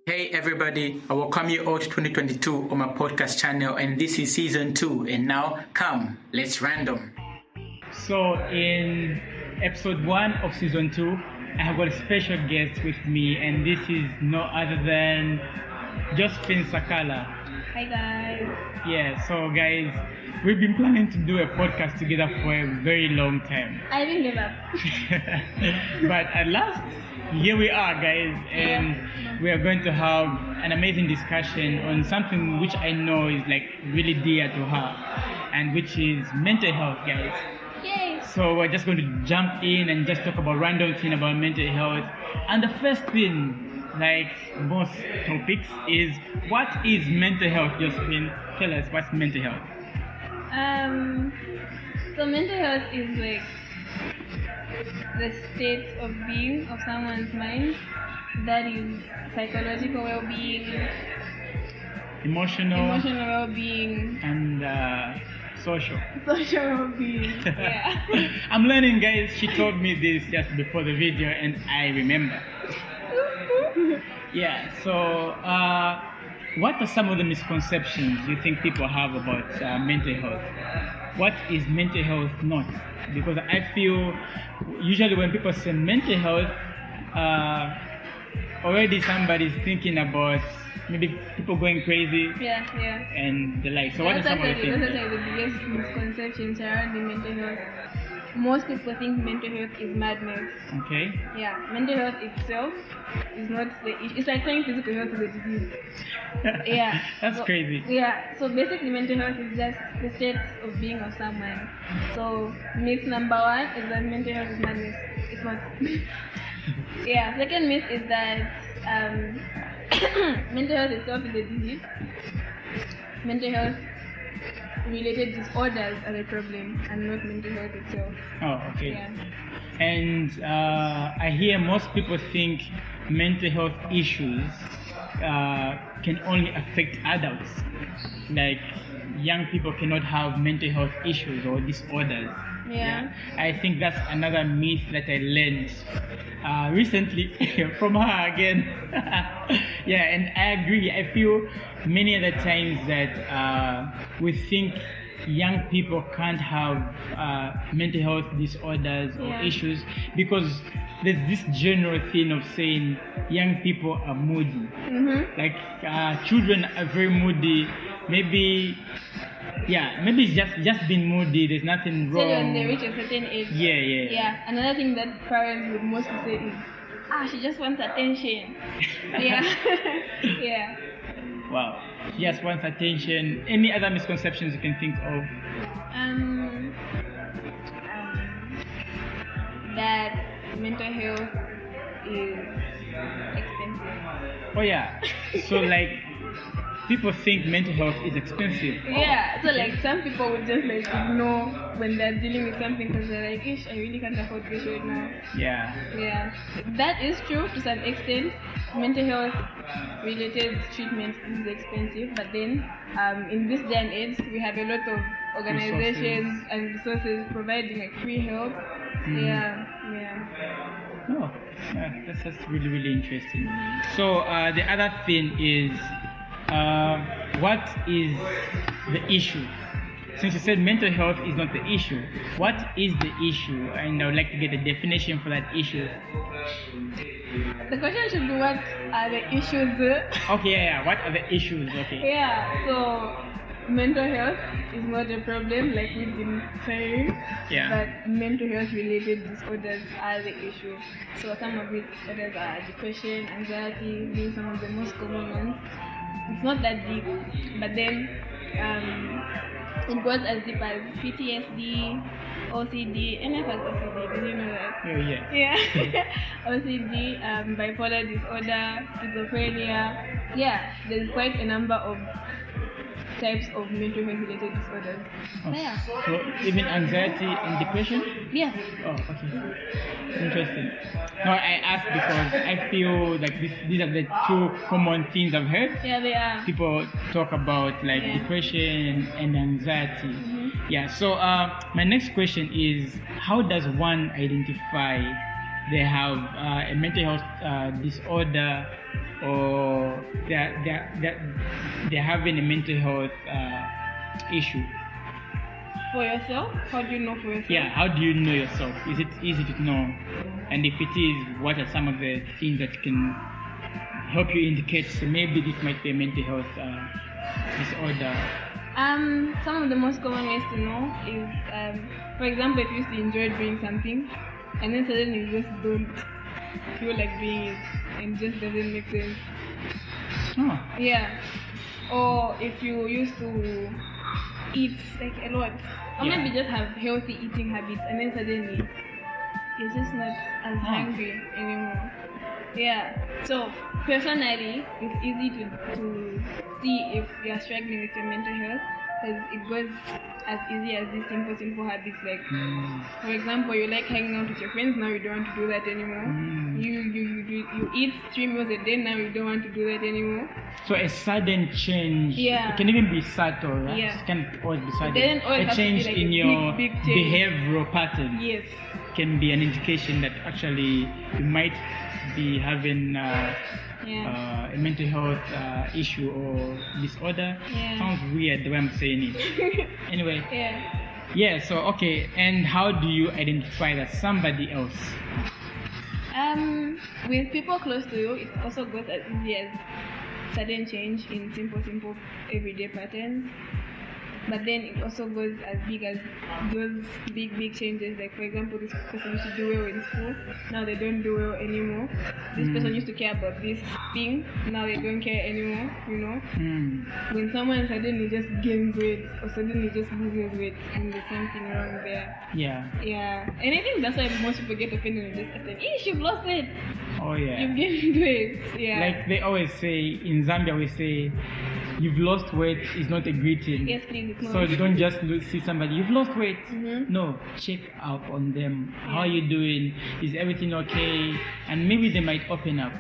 Hey everybody, I welcome you all to 2022 on my podcast channel, and this is season 2. And now, come, let's random. So in episode 1 of season 2, I have got a special guest with me, and this is no other than Josephine Sakala. Hi guys. Yeah, so guys, we've been planning to do a podcast together for a very long time. I didn't give up. But at last, here we are, guys, and we are going to have an amazing discussion on something which I know is like really dear to her, and which is mental health, guys. Yay! So we're just going to jump in and just talk about random thing about mental health. And the first thing, like most topics, is what is mental health, Josephine? Tell us what's mental health. So mental health is like the state of being of someone's mind, that is psychological well-being, Emotional well-being, and social. social well-being. Yeah. I'm learning, guys. She told me this just before the video and I remember. Yeah, so what are some of the misconceptions you think people have about mental health? What is mental health not? Because I feel usually when people say mental health, already somebody's thinking about maybe people going crazy Yeah. and the like. So what are That's some of the actually things? the biggest misconception surrounding mental health. Most people think mental health is madness. Okay. Yeah, mental health itself is not the issue. It's like saying physical health is a disease. Yeah. That's crazy. Yeah, so basically mental health is just the state of being of someone. So myth number 1 is that mental health is madness. It's not. Yeah, second myth is that mental health itself is a disease. Mental health related disorders are the problem and not mental health itself. Oh, okay. Yeah. And I hear most people think mental health issues can only affect adults. Like young people cannot have mental health issues or disorders. Yeah. I think that's another myth that I learned recently from her again. Yeah, and I agree. I feel many of the times that we think young people can't have mental health disorders or Yeah. issues because there's this general thing of saying young people are moody. Mm-hmm. Like children are very moody. Maybe it's just being moody. There's nothing So wrong. when they reach a certain age. Yeah. Yeah, another thing that parents would mostly say is, she just wants attention. Yeah. Yeah. Wow. She just wants attention. Any other misconceptions you can think of? That mental health is expensive. Oh yeah. So like people think mental health is expensive. Yeah, so like some people would just like ignore when they're dealing with something because they're like, I really can't afford this right now. Yeah. Yeah, that is true to some extent. Mental health related treatment is expensive, but then in this day and age, we have a lot of organizations and resources providing like free help. Yeah. Oh, that's really, really interesting. So the other thing is, what is the issue? Since you said mental health is not the issue, what is the issue? And I would like to get a definition for that issue. The question should be, what are the issues? Okay, yeah. What are the issues? Okay. Yeah, so mental health is not a problem, like we've been saying. Yeah. But mental health related disorders are the issue. So some of these disorders are depression, anxiety, being some of the most common ones. It's not that deep, but then it goes as deep as PTSD, OCD, NF has OCD, did you know that? Oh yeah. Yeah. OCD, bipolar disorder, schizophrenia. Yeah, there's quite a number of types of mental health related disorders. Oh, Yeah. so even anxiety and depression? Yeah. Oh, okay. Interesting. No, I asked because I feel like these are the two common things I've heard. Yeah, they are. People talk about like Yeah. depression and anxiety. Mhm. Yeah. So my next question is, how does one identify they have a mental health disorder or they're having a mental health issue? For yourself? How do you know for yourself? Yeah, how do you know yourself? Is it easy to know? And if it is, what are some of the things that can help you indicate so maybe this might be a mental health disorder? Some of the most common ways to know is, for example, if you used to enjoy doing something and then suddenly you just don't feel like doing it and it just doesn't make sense. Oh. Yeah. Or if you used to eat like a lot, or Yeah. maybe just have healthy eating habits and then suddenly you're just not as hungry anymore. Yeah. So personally, it's easy to see if you're struggling with your mental health because it goes as easy as these simple habits like, for example, you like hanging out with your friends, now you don't want to do that anymore. You eat 3 meals a day, now you don't want to do that anymore. So a sudden change, Yeah. it can even be subtle, right? Yeah. It can always be sudden. doesn't always A have to be change like in a your big change. behavioral pattern Yes. can be an indication that actually you might be having Yeah. a mental health issue or disorder. Yeah. Sounds weird the way I'm saying it. Anyway, Yeah. so okay, and how do you identify that somebody else? With people close to you, it also goes as easy as sudden change in simple everyday patterns. But then it also goes as big as those big changes. Like, for example, this person used to do well in school, now they don't do well anymore. This person used to care about this thing, now they don't care anymore, you know? When someone suddenly just gains weight or suddenly just loses weight, and there's something wrong there. Yeah. Yeah. And I think that's why most people get offended and just say, "Eesh, you've lost weight. Oh yeah. You've gained weight." Yeah. Like they always say in Zambia, we say, "You've lost weight" is not a greeting. Yes, please. It's So not. don't just see somebody, "You've lost weight." No, check up on them. How are you doing? Is everything okay? And maybe they might open up.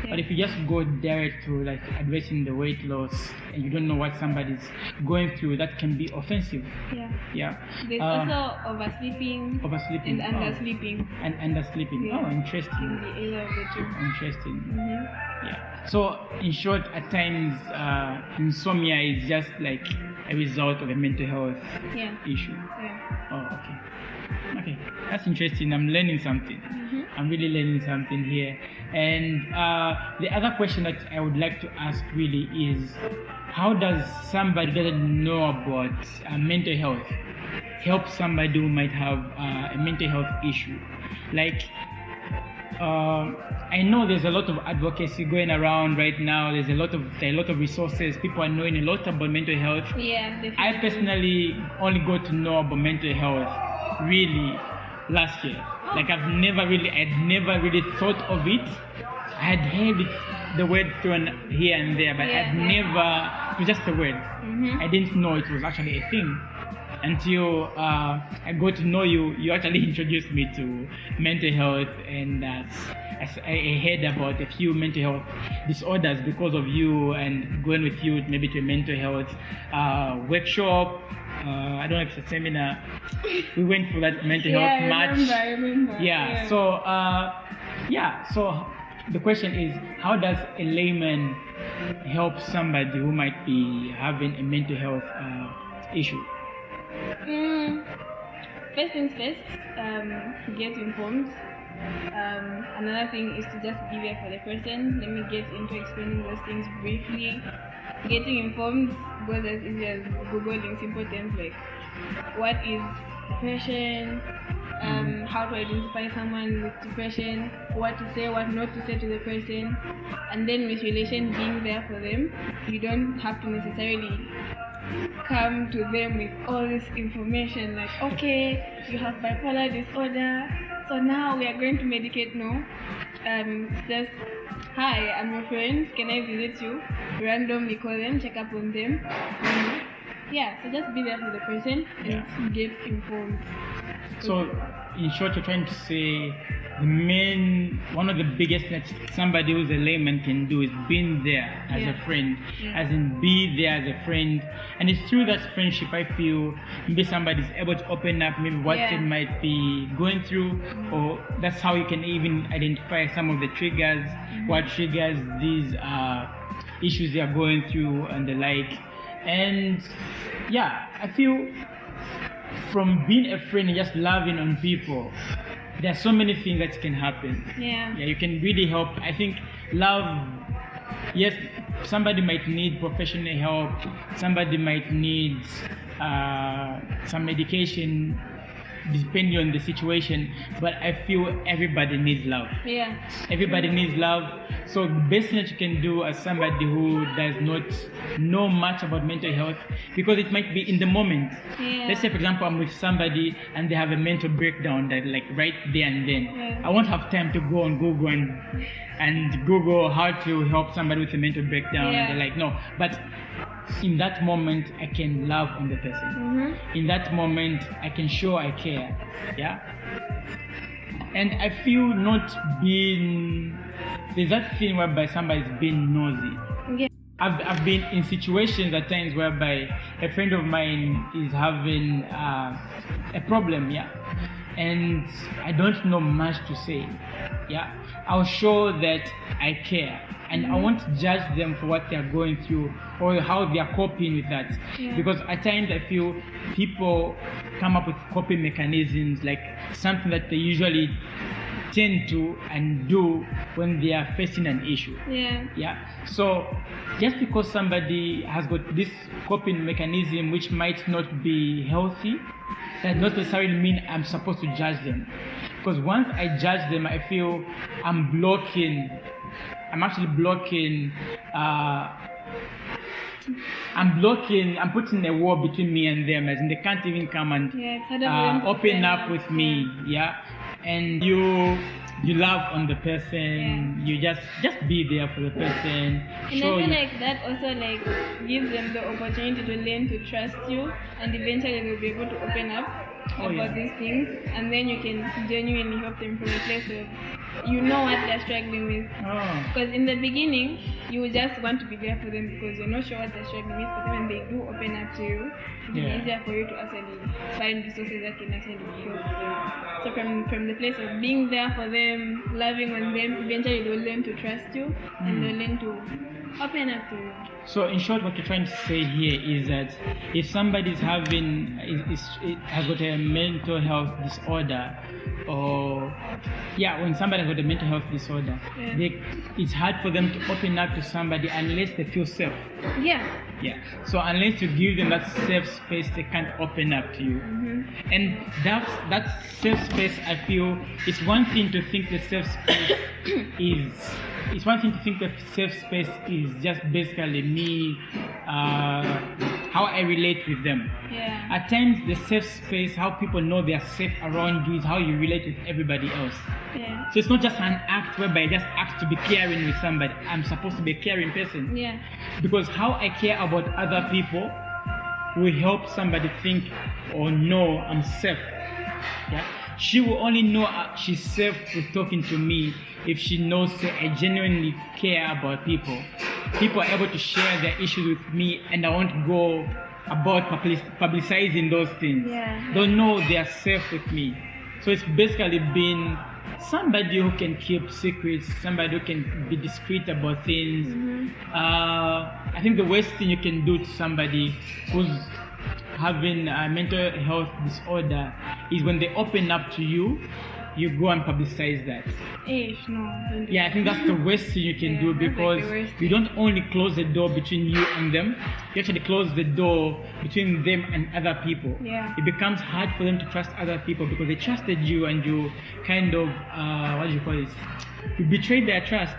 But if you just go direct to like addressing the weight loss and you don't know what somebody's going through, that can be offensive. Yeah. Yeah. There's also oversleeping. Oversleeping. And undersleeping. And undersleeping. Yeah. Oh, interesting. Can be either of the two. Interesting. Yeah. So in short, at times insomnia is just like a result of a mental health issue. Yeah. Oh, okay. Okay, that's interesting. I'm learning something. I'm really learning something here. And the other question that I would like to ask really is, how does somebody that doesn't know about mental health help somebody who might have a mental health issue? Like, I know there's a lot of advocacy going around right now. There's a lot of resources. People are knowing a lot about mental health. Yeah, definitely. I personally only got to know about mental health really last year. Like I'd never really thought of it. I had heard it, the word thrown here and there, but I'd never, it was just a word. I didn't know it was actually a thing until I got to know you. You actually introduced me to mental health, and I heard about a few mental health disorders because of you, and going with you maybe to a mental health workshop. I don't know if it's a seminar. We went for that mental health match. I remember. Yeah. So the question is, how does a layman help somebody who might be having a mental health issue? First things first, get informed. Another thing is to just be there for the person. Let me get into explaining those things briefly. Getting informed goes as easy as Googling simple terms like what is depression, how to identify someone with depression, what to say, what not to say to the person, and then with relation being there for them. You don't have to necessarily come to them with all this information like, okay, you have bipolar disorder, so now we are going to medicate. No, just, hi, I'm your friend, can I visit you? Randomly call them, check up on them. Yeah, so just be there for the person and get informed. So in short, you're trying to say one of the biggest that somebody who's a layman can do is being there as a friend, as in be there as a friend. And it's through that friendship I feel maybe somebody's able to open up maybe what they might be going through, or that's how you can even identify some of the triggers, what triggers these issues they are going through and the like. And yeah, I feel from being a friend and just loving on people, there are so many things that can happen. Yeah. Yeah, you can really help. I think love, yes, somebody might need professional help, somebody might need some medication depending on the situation, but I feel everybody needs love. Yeah. Everybody needs love. So the best thing that you can do as somebody who does not know much about mental health, because it might be in the moment. Yeah. Let's say, for example, I'm with somebody and they have a mental breakdown that like right there and then. Yeah. I won't have time to go on Google and Google how to help somebody with a mental breakdown. Yeah. And they're like, no. But in that moment, I can love on the person. Mm-hmm. In that moment, I can show I care. Yeah. And I feel not being, there's that thing whereby somebody's being nosy. Yeah. I've been in situations at times whereby a friend of mine is having a problem, yeah, and I don't know much to say, yeah. I'll show that I care, and I won't judge them for what they are going through or how they are coping with that. Yeah. Because at times I feel people come up with coping mechanisms, like something that they usually tend to and do when they are facing an issue. Yeah. So just because somebody has got this coping mechanism which might not be healthy, that does not necessarily mean I'm supposed to judge them. Because once I judge them, I feel I'm putting a wall between me and them, as in they can't even come and open up with me, yeah. And you love on the person, you just be there for the person. And I feel like that also like gives them the opportunity to learn to trust you, and eventually they'll be able to open up about these things, and then you can genuinely help them from a place of you know what they're struggling with. Because in the beginning you just want to be there for them because you're not sure what they're struggling with, but when they do open up to you, it's easier for you to actually find resources that can actually help them. So from the place of being there for them, loving on them, eventually they'll learn to trust you and they'll learn to open up to you. So in short, what you're trying to say here is that if somebody is has got a mental health disorder, or when somebody has got a mental health disorder, it's hard for them to open up to somebody unless they feel safe. Yeah. So unless you give them that safe space, they can't open up to you. And that safe space, I feel, it's one thing to think the safe space it's one thing to think that safe space is just basically me, how I relate with them. Yeah. At times, the safe space, how people know they are safe around you, is how you relate with everybody else. Yeah. So it's not just an act whereby I just act to be caring with somebody. I'm supposed to be a caring person. Yeah. Because how I care about other people will help somebody think or know I'm safe. Yeah. She will only know she's safe with talking to me if she knows that I genuinely care about people. People are able to share their issues with me, and I won't go about publicizing those things. Yeah. Don't know they are safe with me. So it's basically been somebody who can keep secrets, somebody who can be discreet about things. I think the worst thing you can do to somebody who's having a mental health disorder is when they open up to you, you go and publicize that. I think that's the worst thing you can do, because you don't only close the door between you and them, you actually close the door between them and other people. Yeah. It becomes hard for them to trust other people because they trusted you, and you kind of you betrayed their trust.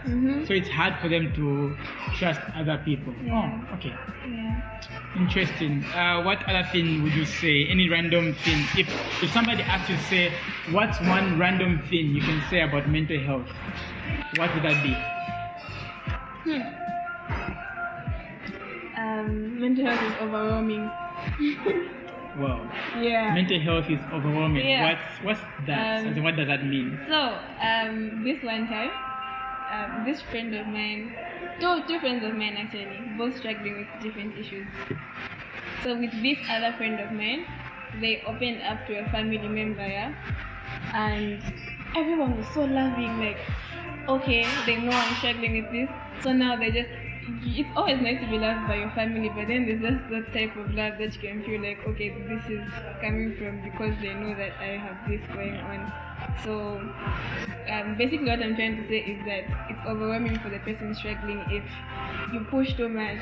So it's hard for them to trust other people. Yeah. Okay. Yeah. Interesting. What other thing would you say? Any random thing? If somebody asks you to say, what's one random thing you can say about mental health? What would that be? Mental health is overwhelming. Wow. Yeah. Mental health is overwhelming. Yeah. What's that? What does that mean? So, this one time, this friend of mine, two friends of mine actually, both struggling with different issues. So with this other friend of mine, they opened up to a family member, and everyone was so loving, like, okay, they know I'm struggling with this, so now they just it's always nice to be loved by your family, but then there's just that type of love that you can feel like, okay, this is coming from because they know that I have this going on. So basically what I'm trying to say is that it's overwhelming for the person struggling if you push too much.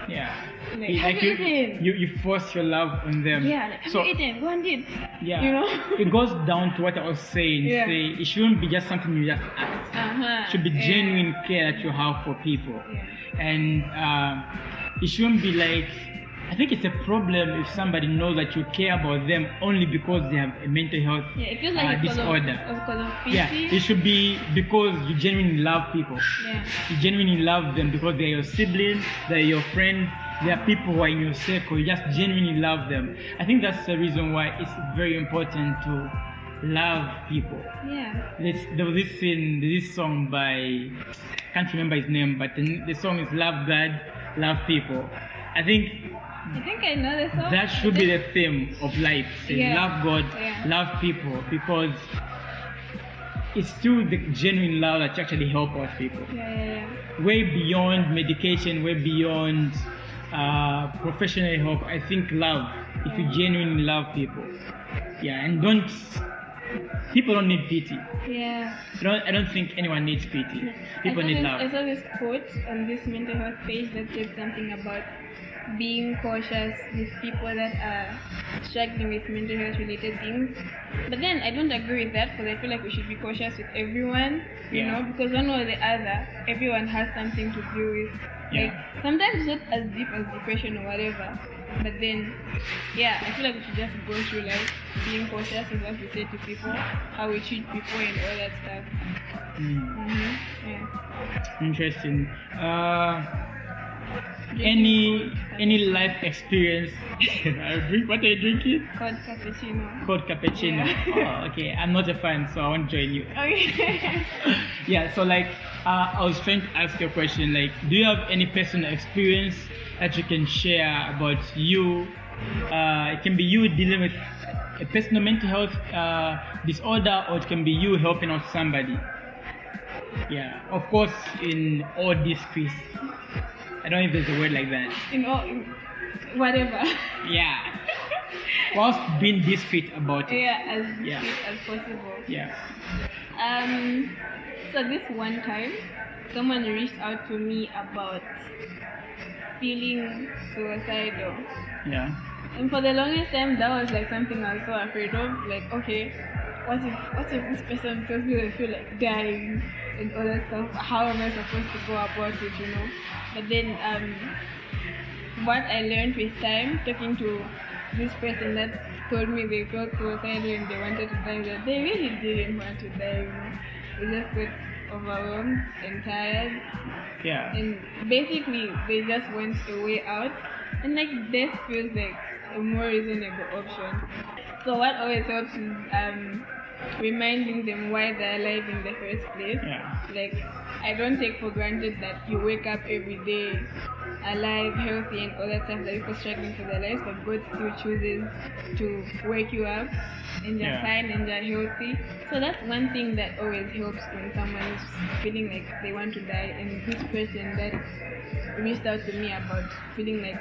Yeah. Like you force your love on them. Yeah, like, have you eaten? Go and eat. Yeah. You know? It goes down to what I was saying. Yeah. Say it shouldn't be just something you just act. It should be genuine care that you have for people. Yeah. And it shouldn't be like, I think it's a problem if somebody knows that you care about them only because they have a mental health it feels like disorder. Because of pity. Yeah, it should be because you genuinely love people. Yeah. You genuinely love them because they're your siblings, they're your friends, they are people who are in your circle. You just genuinely love them. I think that's the reason why it's very important to love people. Yeah. There was this song by, I can't remember his name, but the song is Love God, Love People. I think I know the song. that should be the theme of life. Say, love God, love people, because it's through the genuine love that you actually help out people. Yeah. Way beyond medication, way beyond professional help. I think love, if you genuinely love people. Yeah, and people don't need pity. Yeah. I don't think anyone needs pity. People need love. I saw this quote on this mental health page that said something about being cautious with people that are struggling with mental health related things. But then I don't agree with that, because I feel like we should be cautious with everyone, you know, because one way or the other, everyone has something to deal with. Like, sometimes it's not as deep as depression or whatever, but then, I feel like we should just go through life being cautious with what we say to people, how we treat people and all that stuff. Yeah. Interesting. Any life experience? What are you drinking? Cold cappuccino. Yeah. Oh, okay. I'm not a fan, so I won't join you. Okay. Yeah. So I was trying to ask you a question. Like, do you have any personal experience that you can share about you? It can be you dealing with a personal mental health disorder, or it can be you helping out somebody. Yeah. Of course, in all discreet. I don't know if there's a word like that. Whatever. Yeah. Whilst being discreet about it. Yeah, as discreet as possible. Yeah. So this one time, someone reached out to me about feeling suicidal. Yeah. And for the longest time, that was like something I was so afraid of. Like, okay, what if this person tells me they feel like dying and all that stuff? How am I supposed to go about it, you know? But then, what I learned with time, talking to this person that told me they felt suicidal and they wanted to die, that they really didn't want to die, you know? They just got overwhelmed and tired. Yeah. And basically, they just want a way out. And like, death feels like a more reasonable option. So what always helps is reminding them why they're alive in the first place. Yeah. Like, I don't take for granted that you wake up every day alive, healthy, and all that stuff, that people struggling for their lives, but God still chooses to wake you up and you're fine and you're healthy. So that's one thing that always helps when someone is feeling like they want to die. And this person that reached out to me about feeling like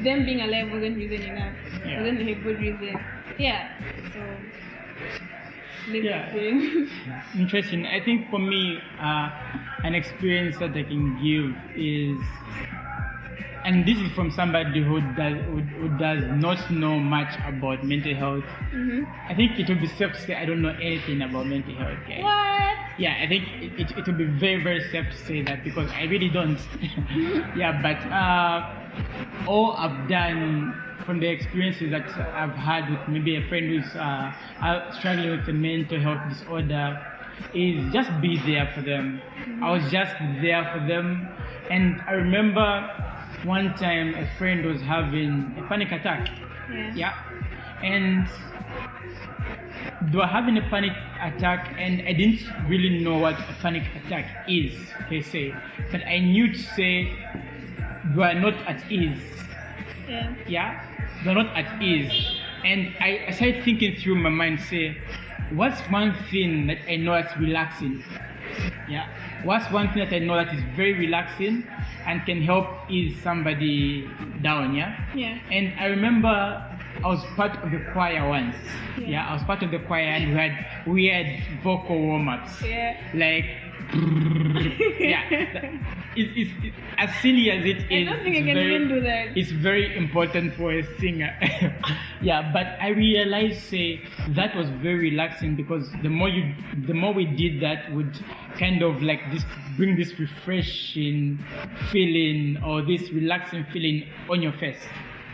them being alive wasn't reason enough, wasn't a good reason. Yeah. So. Interesting. I think for me, an experience that I can give is, and this is from somebody who does not know much about mental health. I think it would be safe to say I don't know anything about mental health, guys. What? Yeah, I think it would be very, very safe to say that, because I really don't. Yeah, but all I've done from the experiences that I've had with maybe a friend who's struggling with a mental health disorder is just be there for them. I was just there for them. And I remember one time a friend was having a panic attack. Yeah. And they were having a panic attack, and I didn't really know what a panic attack is per se, but I knew to say they are not at ease. Yeah, they're not at ease. And I started thinking through my mind, say, what's one thing that I know that's relaxing? Yeah, what's one thing that I know that is very relaxing and can help ease somebody down, yeah? Yeah. And I remember I was part of the choir once. Yeah. I was part of the choir and we had weird vocal warm-ups. Yeah. Like, yeah. It's as silly as it is. I don't think I can even do that. It's very important for a singer. Yeah, but I realized, say, that was very relaxing because the more we did that would kind of like bring this refreshing feeling or this relaxing feeling on your face.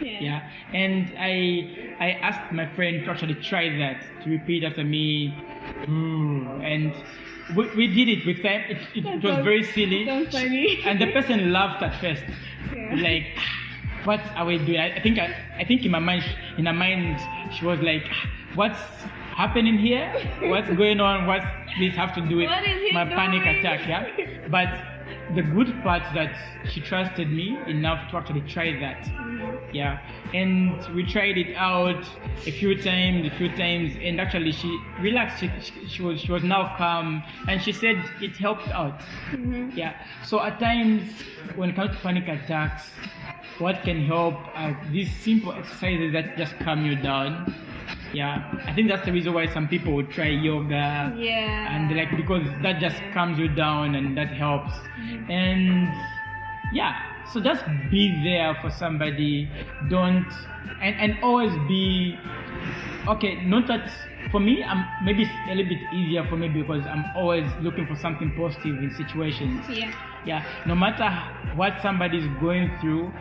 Yeah. And I asked my friend to actually try that, to repeat after me. And we did it with time. It was very silly. Sounds funny. And the person laughed at first. Yeah. Like, what are we doing? I think in her mind she was like, what's happening here? What's going on? What's this have to do with my panic attack? Yeah. But the good part that she trusted me enough to actually try that. Yeah, and we tried it out a few times, and actually she relaxed. She was now calm, and she said it helped out. Yeah. So at times when it comes to panic attacks, what can help are these simple exercises that just calm you down. Yeah, I think that's the reason why some people would try yoga. Yeah. And like, because that just calms you down and that helps. And yeah, so just be there for somebody. Don't and always be okay. Not that for me, maybe it's a little bit easier for me because I'm always looking for something positive in situations. Yeah, no matter what somebody's going through,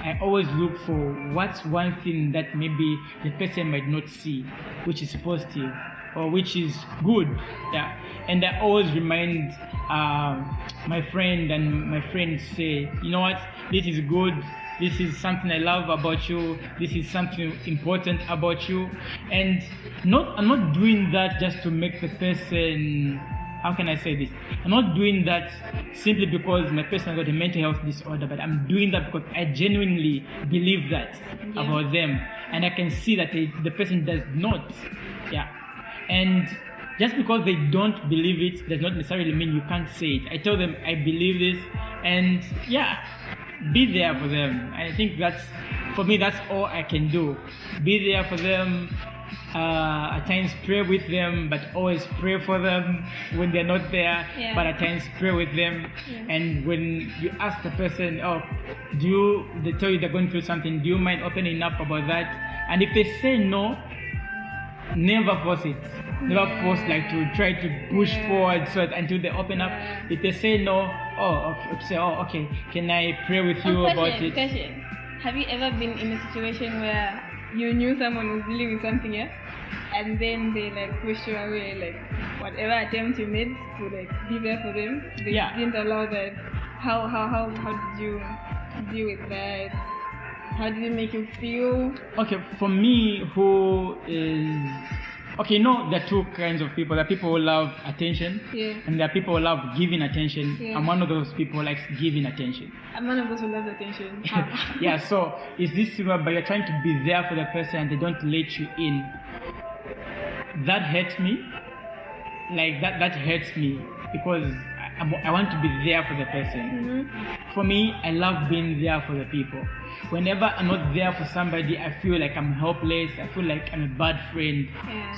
I always look for what's one thing that maybe the person might not see, which is positive or which is good. Yeah, and I always remind my friend, and my friends say, you know what, this is good. This is something I love about you. This is something important about you. And I'm not doing that just to make the person, how can I say this? I'm not doing that simply because my person has got a mental health disorder, but I'm doing that because I genuinely believe that about them. And I can see that the person does not. Yeah. And just because they don't believe it does not necessarily mean you can't say it. I tell them I believe this, and yeah, be there for them. I think for me, that's all I can do. Be there for them. At times pray with them, but always pray for them when they're not there. Yeah. But at times pray with them. And when you ask the person, they tell you they're going through something, do you mind opening up about that? And if they say no, never force it. Never force like to try to push forward so that until they open up. If they say no, okay, can I pray with you about it? Question. Have you ever been in a situation where you knew someone was dealing with something else, and then they like pushed you away, like whatever attempt you made to like be there for them, they didn't allow that? How did you deal with that? How did it make you feel? Okay, for me, there are two kinds of people. There are people who love attention, and there are people who love giving attention. I'm one of those people who likes giving attention. I'm one of those who loves attention. Yeah, so it's this thing where you're trying to be there for the person and they don't let you in. That hurts me. Like that hurts me because I want to be there for the person. For me, I love being there for the people. Whenever I'm not there for somebody, I feel like I'm helpless. I feel like I'm a bad friend.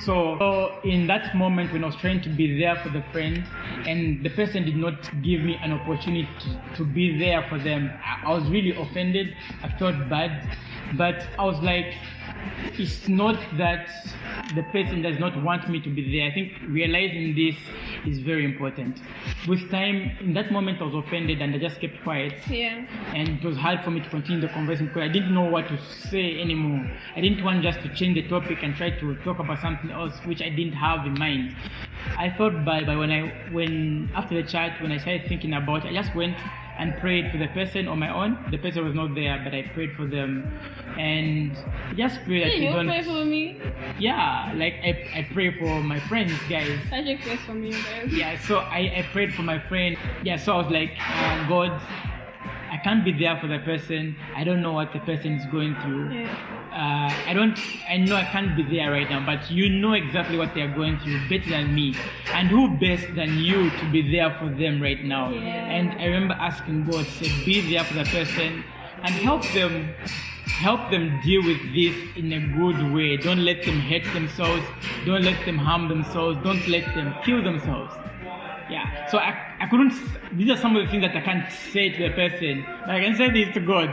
So in that moment when I was trying to be there for the friend and the person did not give me an opportunity to be there for them, I was really offended. I felt bad. But I was like, it's not that the person does not want me to be there. I think realizing this is very important. With time, in that moment I was offended and I just kept quiet. And it was hard for me to continue the conversation because I didn't know what to say anymore. I didn't want just to change the topic and try to talk about something else which I didn't have in mind. I felt bad, but when after the chat, when I started thinking about it, I just went and prayed for the person on my own. The person was not there, but I prayed for them. And just pray that you don't... pray for me? Yeah, like I pray for my friends, guys. Patrick prays for me, guys. Yeah, so I prayed for my friend. Yeah, so I was like, God, I can't be there for the person. I don't know what the person is going through. I know I can't be there right now, but you know exactly what they are going through better than me. And who best than you to be there for them right now? And I remember asking God, say, be there for the person and help them deal with this in a good way. Don't let them hurt themselves. Don't let them harm themselves. Don't let them kill themselves. Yeah, so I couldn't, these are some of the things that I can't say to the person, but I can say this to God,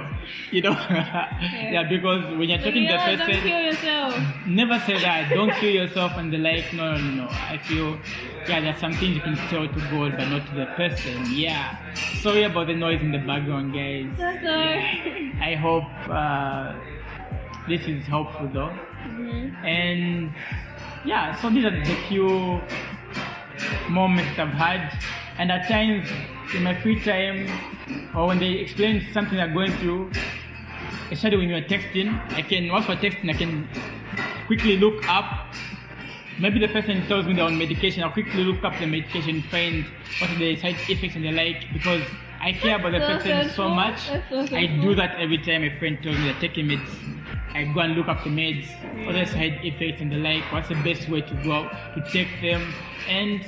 you know. Yeah, because when you're talking to the person, don't kill yourself. Never say that, don't kill yourself and the like. No. I feel, there's some things you can tell to God, but not to the person. Yeah, sorry about the noise in the background, guys. So sorry. I hope this is helpful though. And yeah, so these are the few moments I've had, and at times in my free time or when they explain something I'm going through, especially when you're texting, whilst we're texting, I can quickly look up. Maybe the person tells me they're on medication, I'll quickly look up the medication, find what are the side effects and the like, because I care about the person so much. I do that every time a friend tells me they're taking meds. I go and look up the meds, other side effects and the like, what's the best way to go out to take them, and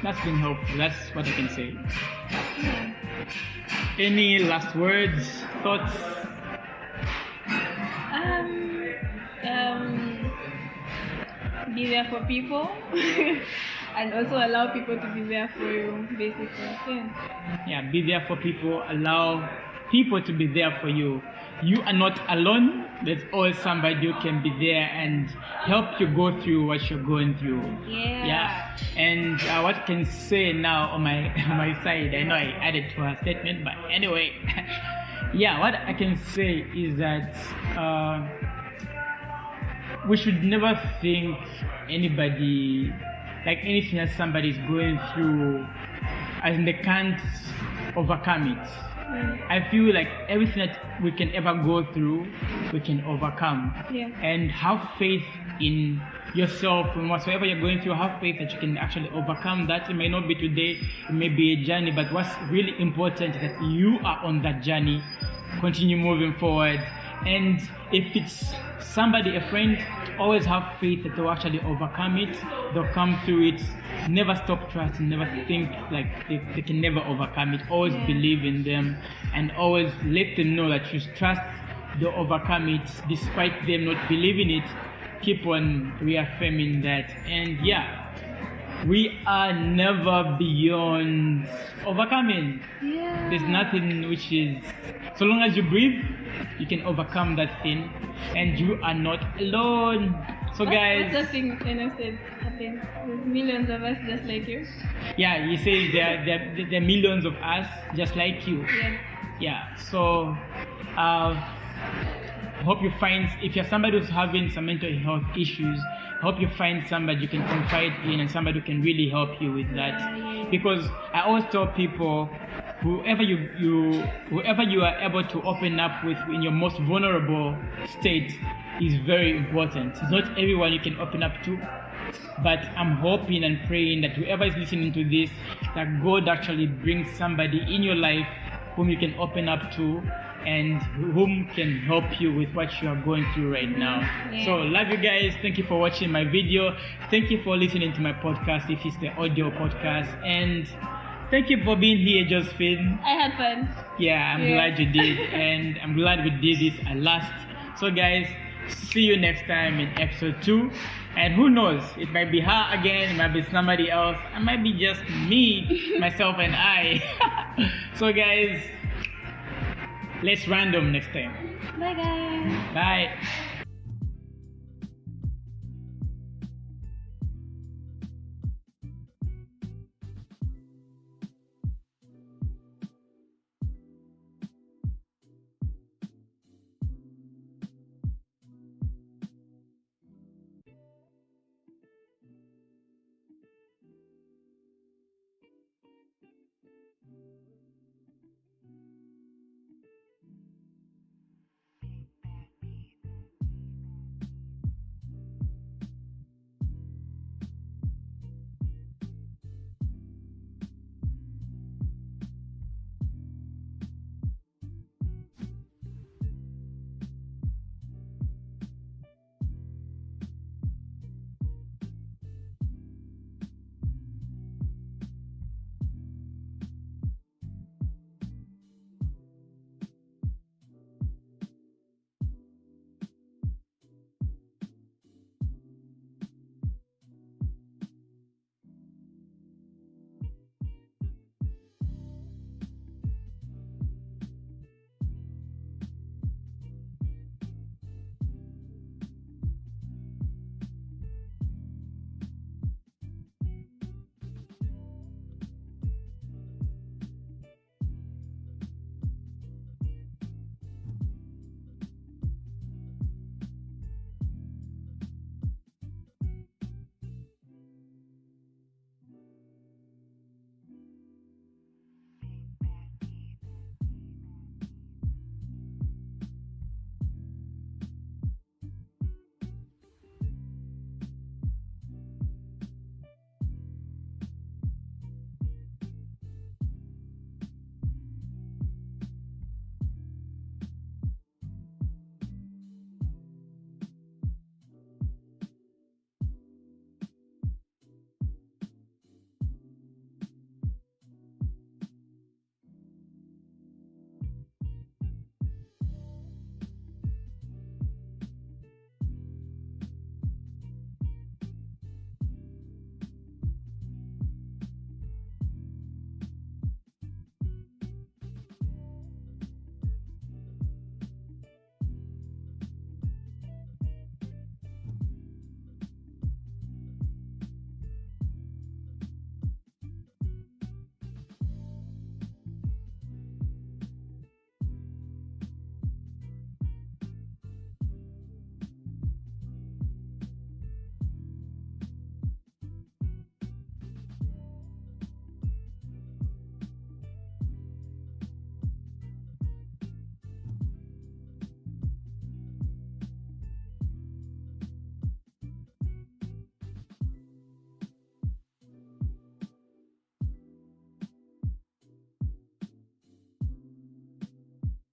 that's been helpful. That's what I can say. Any last words, thoughts? Be there for people and also allow people to be there for you, basically. Yeah, be there for people, allow people to be there for you. You are not alone. There's always somebody who can be there and help you go through what you're going through. Yeah. And what I can say now on my side, I know I added to her statement, but anyway, yeah, what I can say is that we should never think anything that somebody is going through as in they can't overcome it. I feel like everything that we can ever go through, we can overcome. And have faith in yourself and whatsoever you're going through. Have faith that you can actually overcome that. It may not be today, it may be a journey, but what's really important is that you are on that journey. Continue moving forward. And if it's somebody, a friend, always have faith that they'll actually overcome it. They'll come through it. Never stop trusting. Never think like they can never overcome it. Always believe in them, and always let them know that you trust they'll overcome it despite them not believing it. Keep on reaffirming that. And we are never beyond overcoming. There's nothing which is, so long as you breathe, you can overcome that thing, and you are not alone. So guys, what's the thing Enoch said happened? There's millions of us just like you. Yeah, you say there are millions of us just like you. Yeah. So hope you find, if you're somebody who's having some mental health issues, hope you find somebody you can confide in and somebody who can really help you with that. Because I always tell people, whoever you are able to open up with in your most vulnerable state is very important. It's not everyone you can open up to, but I'm hoping and praying that whoever is listening to this, that God actually brings somebody in your life whom you can open up to and whom can help you with what you are going through right now. So love you guys. Thank you for watching my video. Thank you for listening to my podcast if it's the audio podcast, and thank you for being here, Josephine. I had fun. Yeah, I'm glad you did, and I'm glad we did this at last. So guys, see you next time in episode 2. And who knows, it might be her again, it might be somebody else, it might be just me, myself and I. So guys, let's random next time. Bye guys. Bye.